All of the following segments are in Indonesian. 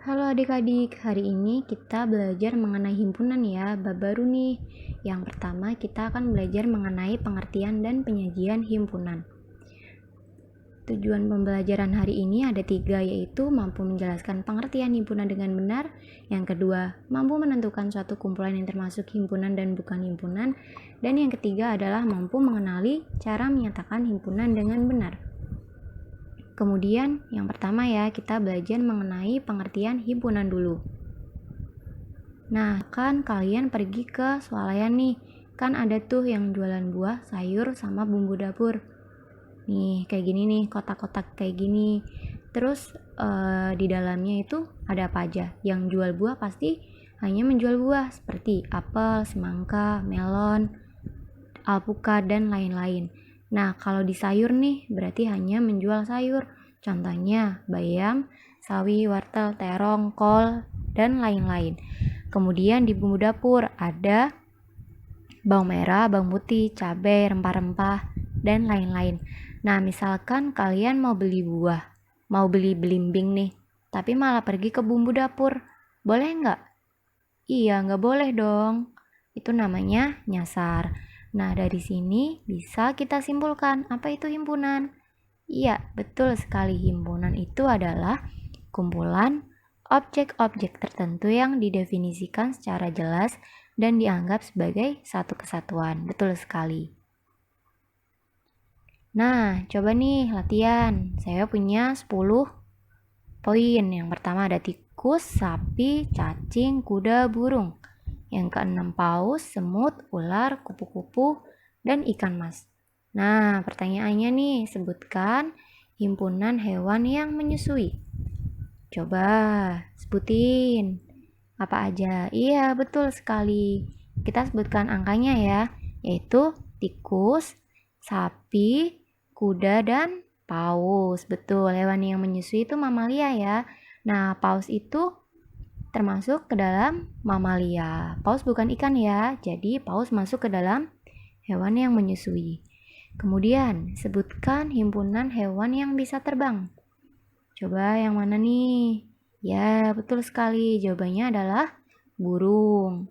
Halo adik-adik, hari ini kita belajar mengenai himpunan ya, bab baru nih. Yang pertama kita akan belajar mengenai pengertian dan penyajian himpunan. Tujuan pembelajaran hari ini ada 3, yaitu mampu menjelaskan pengertian himpunan dengan benar. Yang kedua, mampu menentukan suatu kumpulan yang termasuk himpunan dan bukan himpunan. Dan yang ketiga adalah mampu mengenali cara menyatakan himpunan dengan benar. Kemudian yang pertama ya, kita belajar mengenai pengertian himpunan dulu. Nah, kan kalian pergi ke swalayan nih, kan ada tuh yang jualan buah, sayur, sama bumbu dapur. Nih, kayak gini nih, kotak-kotak kayak gini. Terus di dalamnya itu ada apa aja? Yang jual buah pasti hanya menjual buah seperti apel, semangka, melon, alpukat, dan lain-lain. Nah, kalau di sayur nih, berarti hanya menjual sayur. Contohnya, bayam, sawi, wortel, terong, kol, dan lain-lain. Kemudian di bumbu dapur ada bawang merah, bawang putih, cabai, rempah-rempah, dan lain-lain. Nah, misalkan kalian mau beli buah, mau beli belimbing nih, tapi malah pergi ke bumbu dapur. Boleh nggak? Iya, nggak boleh dong. Itu namanya nyasar. Nah, dari sini bisa kita simpulkan apa itu himpunan. Iya, betul sekali. Himpunan itu adalah kumpulan objek-objek tertentu yang didefinisikan secara jelas dan dianggap sebagai satu kesatuan. Betul sekali. Nah, coba nih latihan. Saya punya 10 poin. Yang pertama ada tikus, sapi, cacing, kuda, burung. Yang keenam paus, semut, ular, kupu-kupu, dan ikan mas. Nah, pertanyaannya nih, sebutkan himpunan hewan yang menyusui. Coba sebutin apa aja. Iya, betul sekali. Kita sebutkan angkanya ya, yaitu tikus, sapi, kuda, dan paus. Betul, hewan yang menyusui itu mamalia ya. Nah, paus itu termasuk ke dalam mamalia. Paus bukan ikan ya, jadi paus masuk ke dalam hewan yang menyusui. Kemudian, sebutkan himpunan hewan yang bisa terbang. Coba yang mana nih? Ya, betul sekali. Jawabannya adalah burung.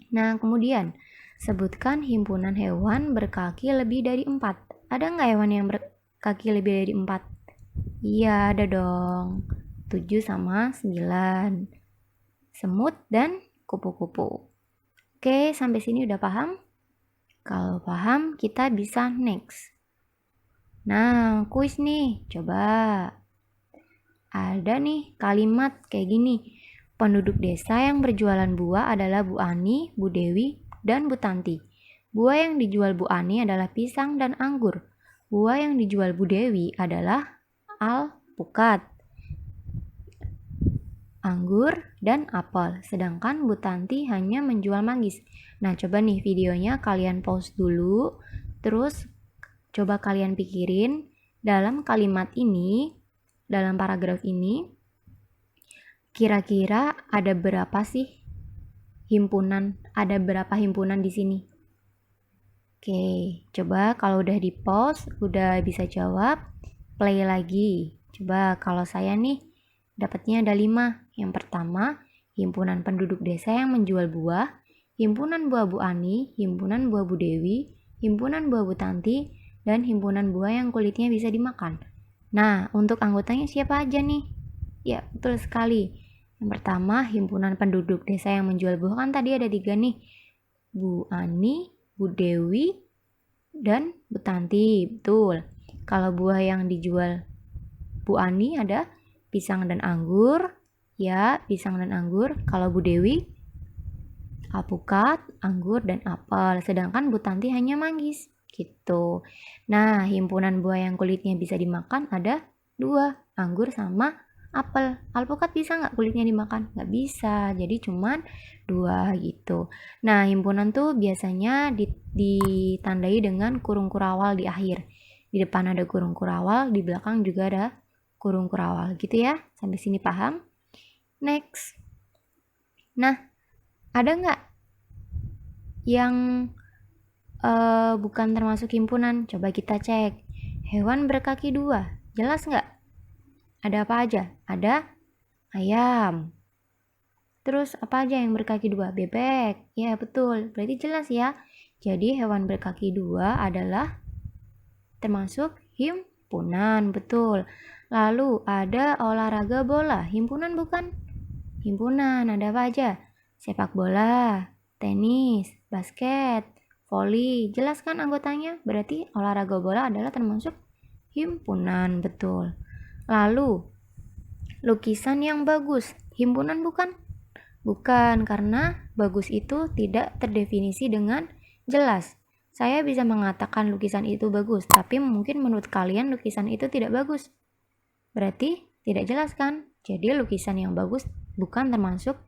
Nah, kemudian, sebutkan himpunan hewan berkaki lebih dari 4. Ada nggak hewan yang berkaki lebih dari 4? Iya, ada dong. 7 sama 9. Semut dan kupu-kupu. Oke, sampai sini udah paham? Kalau paham, kita bisa next. Nah, kuis nih. Coba. Ada nih kalimat kayak gini. Penduduk desa yang berjualan buah adalah Bu Ani, Bu Dewi, dan Bu Tanti. Buah yang dijual Bu Ani adalah pisang dan anggur. Buah yang dijual Bu Dewi adalah alpukat, anggur, dan apel. Sedangkan Bu Tanti hanya menjual manggis. Nah, coba nih videonya kalian pause dulu. Terus coba kalian pikirin dalam kalimat ini, dalam paragraf ini, kira-kira ada berapa sih himpunan? Ada berapa himpunan di sini? Oke, coba kalau udah di pause, udah bisa jawab, play lagi. Coba kalau saya nih, dapatnya ada 5. Yang pertama, himpunan penduduk desa yang menjual buah, himpunan buah Bu Ani, himpunan buah Bu Dewi, himpunan buah Bu Tanti, dan himpunan buah yang kulitnya bisa dimakan. Nah, untuk anggotanya siapa aja nih? Ya, betul sekali. Yang pertama, himpunan penduduk desa yang menjual buah, kan tadi ada 3 nih. Bu Ani, Bu Dewi, dan Bu Tanti. Betul. Kalau buah yang dijual Bu Ani ada pisang dan anggur. Ya, pisang dan anggur. Kalau Bu Dewi, alpukat, anggur, dan apel. Sedangkan Bu Tanti hanya manggis. Gitu. Nah, himpunan buah yang kulitnya bisa dimakan ada 2, anggur sama apel. Alpukat bisa nggak kulitnya dimakan? Nggak bisa, jadi cuman 2 gitu. Nah, himpunan tuh biasanya ditandai dengan kurung kurawal di akhir. Di depan ada kurung kurawal, di belakang juga ada kurung kurawal gitu ya. Sampai sini paham? Next. Nah, ada nggak yang bukan termasuk himpunan? Coba kita cek. Hewan berkaki 2, jelas nggak? Ada apa aja? Ada ayam. Terus apa aja yang berkaki dua? Bebek. Ya, betul. Berarti jelas ya. Jadi hewan berkaki dua adalah termasuk himpunan, betul. Lalu ada olahraga bola, himpunan bukan? Himpunan, ada apa aja? Sepak bola, tenis, basket, voli. Jelas kan anggotanya? Berarti olahraga bola adalah termasuk himpunan, betul. Lalu, lukisan yang bagus, himpunan bukan? Bukan, karena bagus itu tidak terdefinisi dengan jelas. Saya bisa mengatakan lukisan itu bagus, tapi mungkin menurut kalian lukisan itu tidak bagus. Berarti tidak jelas kan? Jadi lukisan yang bagus bukan termasuk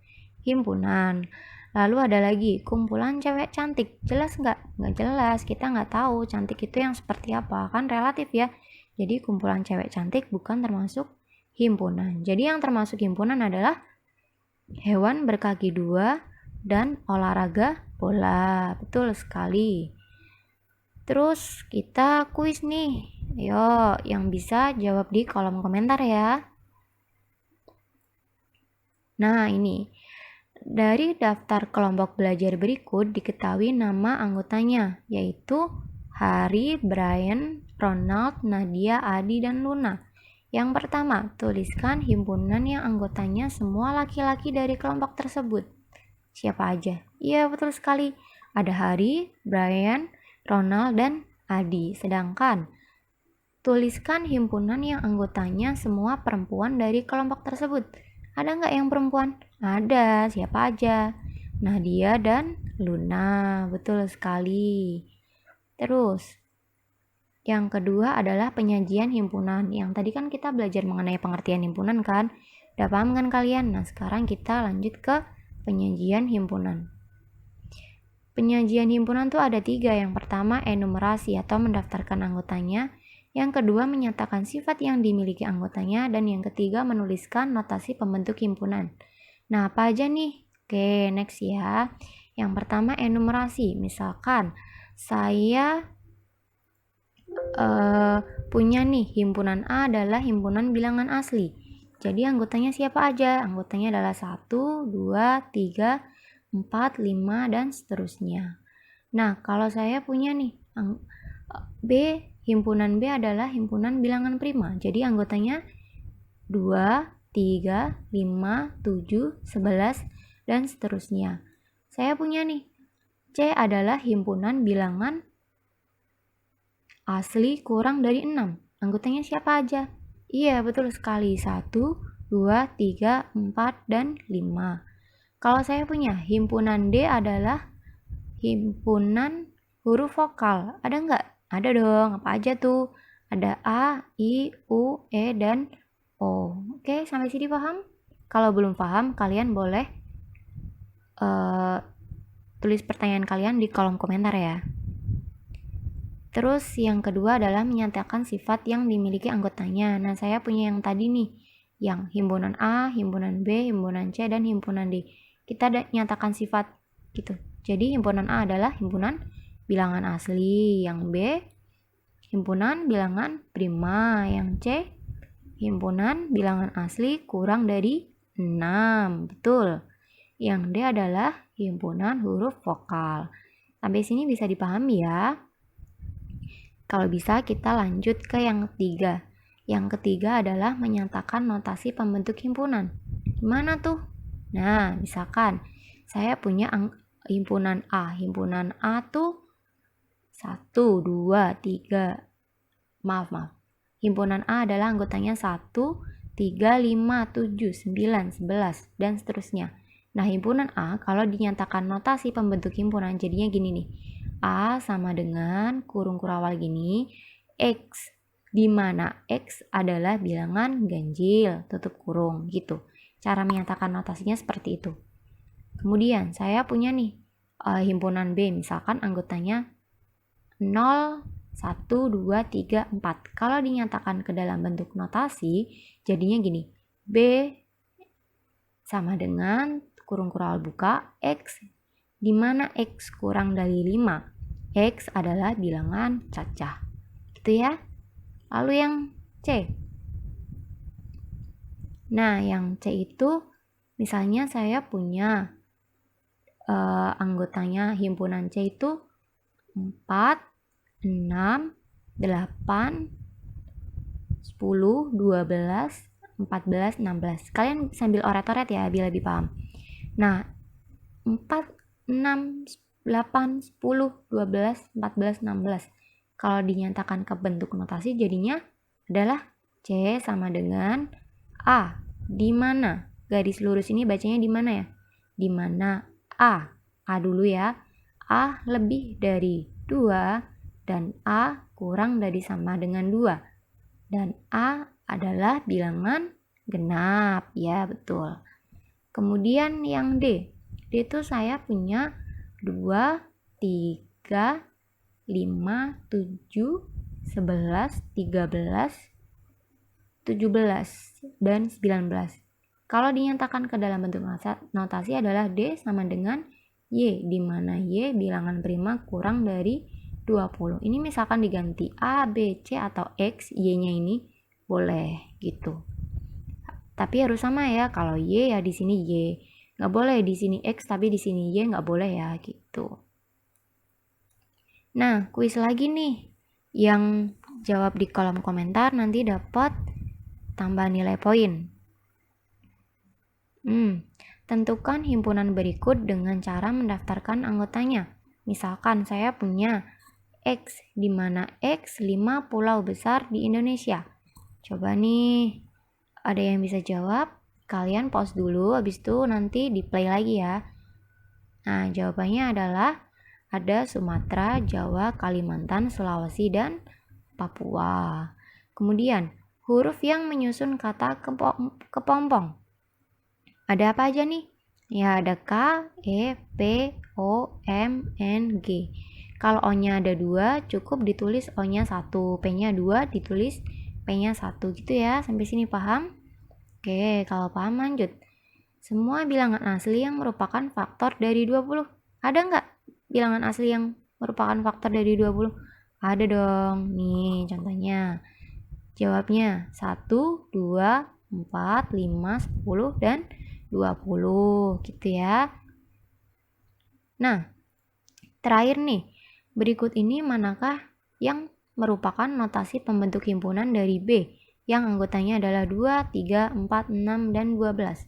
himpunan. Lalu ada lagi, kumpulan cewek cantik. Jelas nggak? Nggak jelas, kita nggak tahu cantik itu yang seperti apa. Kan relatif ya. Jadi kumpulan cewek cantik bukan termasuk himpunan. Jadi yang termasuk himpunan adalah hewan berkaki dua dan olahraga bola. Betul sekali. Terus kita kuis nih. Ayo, yang bisa jawab di kolom komentar ya. Nah, ini. Dari daftar kelompok belajar berikut diketahui nama anggotanya, yaitu Hari, Brian, Ronald, Nadia, Adi, dan Luna. Yang pertama, tuliskan himpunan yang anggotanya semua laki-laki dari kelompok tersebut. Siapa aja? Iya, betul sekali. Ada Hari, Brian, Ronald, dan Adi. Sedangkan, tuliskan himpunan yang anggotanya semua perempuan dari kelompok tersebut. Ada nggak yang perempuan? Ada. Siapa aja? Nadia dan Luna. Betul sekali. Terus, yang kedua adalah penyajian himpunan. Yang tadi kan kita belajar mengenai pengertian himpunan kan? Udah paham kan kalian? Nah, sekarang kita lanjut ke penyajian himpunan. Penyajian himpunan tuh ada 3. Yang pertama, enumerasi atau mendaftarkan anggotanya. Yang kedua, menyatakan sifat yang dimiliki anggotanya. Dan yang ketiga, menuliskan notasi pembentuk himpunan. Nah, apa aja nih? Oke, next ya. Yang pertama, enumerasi. Misalkan, saya punya nih, himpunan A adalah himpunan bilangan asli. Jadi anggotanya siapa aja? Anggotanya adalah 1, 2, 3, 4, 5, dan seterusnya. Nah, kalau saya punya nih, B, himpunan B adalah himpunan bilangan prima. Jadi anggotanya 2, 3, 5, 7, 11, dan seterusnya. Saya punya nih, C adalah himpunan bilangan asli kurang dari 6. Anggotanya siapa aja? Iya, betul sekali. 1, 2, 3, 4, dan 5. Kalau saya punya himpunan D adalah himpunan huruf vokal. Ada nggak? Ada dong. Apa aja tuh? Ada A, I, U, E, dan O. Oke, sampai sini paham? Kalau belum paham, kalian boleh tulis pertanyaan kalian di kolom komentar ya. Terus yang kedua adalah menyatakan sifat yang dimiliki anggotanya. Nah, saya punya yang tadi nih, yang himpunan A, himpunan B, himpunan C, dan himpunan D. Kita nyatakan sifat gitu. Jadi himpunan A adalah himpunan bilangan asli, yang B himpunan bilangan prima, yang C himpunan bilangan asli kurang dari 6. Betul. Yang D adalah himpunan huruf vokal. Sampai sini bisa dipahami ya. Kalau bisa kita lanjut ke yang ketiga. Yang ketiga adalah menyatakan notasi pembentuk himpunan. Gimana tuh? Nah, misalkan saya punya himpunan A. Himpunan A tuh 1, 2, 3. Maaf. Himpunan A adalah anggotanya 1, 3, 5, 7, 9, 11, dan seterusnya. Nah, himpunan A kalau dinyatakan notasi pembentuk himpunan jadinya gini nih. A sama dengan kurung kurawal gini, X, di mana X adalah bilangan ganjil, tutup kurung, gitu. Cara menyatakan notasinya seperti itu. Kemudian saya punya nih himpunan B, misalkan anggotanya 0, 1, 2, 3, 4. Kalau dinyatakan ke dalam bentuk notasi, jadinya gini, B sama dengan kurung kurawal buka, X, di mana X kurang dari 5. X adalah bilangan cacah. Gitu ya. Lalu yang C. Nah, yang C itu misalnya saya punya anggotanya himpunan C itu 4, 6, 8, 10, 12, 14, 16. Kalian sambil oret-oret ya biar lebih paham. Nah, 4, 6, 8, 10, 12, 14, 16. Kalau dinyatakan ke bentuk notasi jadinya adalah C sama dengan A. Di mana? Garis lurus ini bacanya di mana ya? Di mana A. A dulu ya. A lebih dari 2 dan A kurang dari sama dengan 2. Dan A adalah bilangan genap. Ya, betul. Kemudian yang D. D itu saya punya 2, 3, 5, 7, 11, 13, 17, dan 19. Kalau dinyatakan ke dalam bentuk notasi adalah D sama dengan Y, di mana Y bilangan prima kurang dari 20. Ini misalkan diganti A, B, C, atau X, Y-nya ini boleh gitu. Tapi harus sama ya, kalau Y ya di sini Y. Nggak boleh di sini X tapi di sini Y, nggak boleh ya gitu. Nah, kuis lagi nih. Yang jawab di kolom komentar nanti dapat tambah nilai poin. Tentukan himpunan berikut dengan cara mendaftarkan anggotanya. Misalkan saya punya X, di mana X 5 pulau besar di Indonesia. Coba nih, ada yang bisa jawab? Kalian pause dulu, habis itu nanti di play lagi ya. Nah, jawabannya adalah ada Sumatera, Jawa, Kalimantan, Sulawesi, dan Papua. Kemudian, huruf yang menyusun kata kepompong. Ada apa aja nih? Ya, ada K, E, P, O, M, N, G. Kalau O-nya ada 2, cukup ditulis O-nya 1. P-nya 2, ditulis P-nya 1. Gitu ya, sampai sini paham? Oke, kalau paham lanjut. Semua bilangan asli yang merupakan faktor dari 20. Ada nggak bilangan asli yang merupakan faktor dari 20? Ada dong. Nih, contohnya. Jawabnya 1, 2, 4, 5, 10, dan 20 gitu ya. Nah, terakhir nih, berikut ini manakah yang merupakan notasi pembentuk himpunan dari B yang anggotanya adalah 2, 3, 4, 6, dan 12?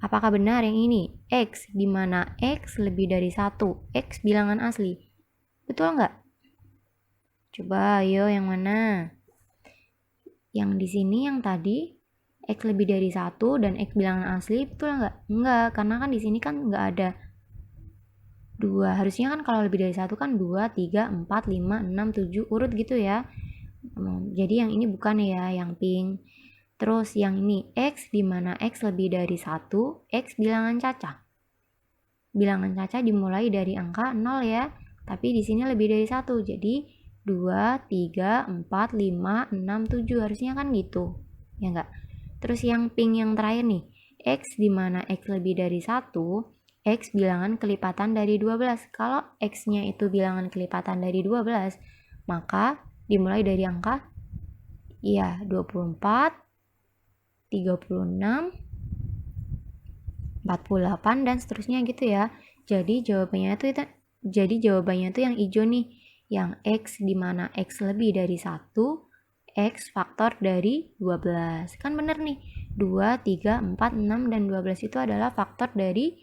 Apakah benar yang ini? X, di mana X lebih dari 1. X bilangan asli. Betul nggak? Coba ayo yang mana? Yang di sini yang tadi X lebih dari 1 dan X bilangan asli, betul nggak? Enggak, karena kan di sini kan nggak ada 2. Harusnya kan kalau lebih dari 1 kan 2, 3, 4, 5, 6, 7, urut gitu ya. Jadi yang ini bukan ya, yang pink. Terus yang ini X, di mana X lebih dari 1, X bilangan caca. Bilangan caca dimulai dari angka 0 ya, tapi di sini lebih dari 1. Jadi 2, 3, 4, 5, 6, 7. Harusnya kan gitu. Ya enggak? Terus yang pink yang terakhir nih, X di mana X lebih dari 1, X bilangan kelipatan dari 12. Kalau X-nya itu bilangan kelipatan dari 12, maka dimulai dari angka 24, 36, 48, dan seterusnya gitu ya. Jadi jawabannya itu yang hijau nih, yang X di mana X lebih dari 1, X faktor dari 12. Kan bener nih, 2, 3, 4, 6, dan 12 itu adalah faktor dari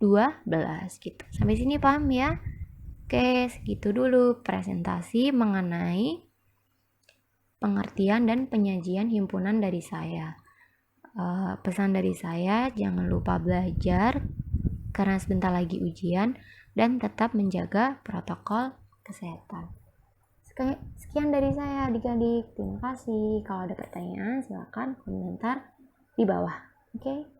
12 gitu. Sampai sini paham ya? Oke, segitu dulu presentasi mengenai pengertian dan penyajian himpunan dari saya. Pesan dari saya, jangan lupa belajar karena sebentar lagi ujian dan tetap menjaga protokol kesehatan. Sekian dari saya adik-adik, terima kasih. Kalau ada pertanyaan silakan komentar di bawah. Oke.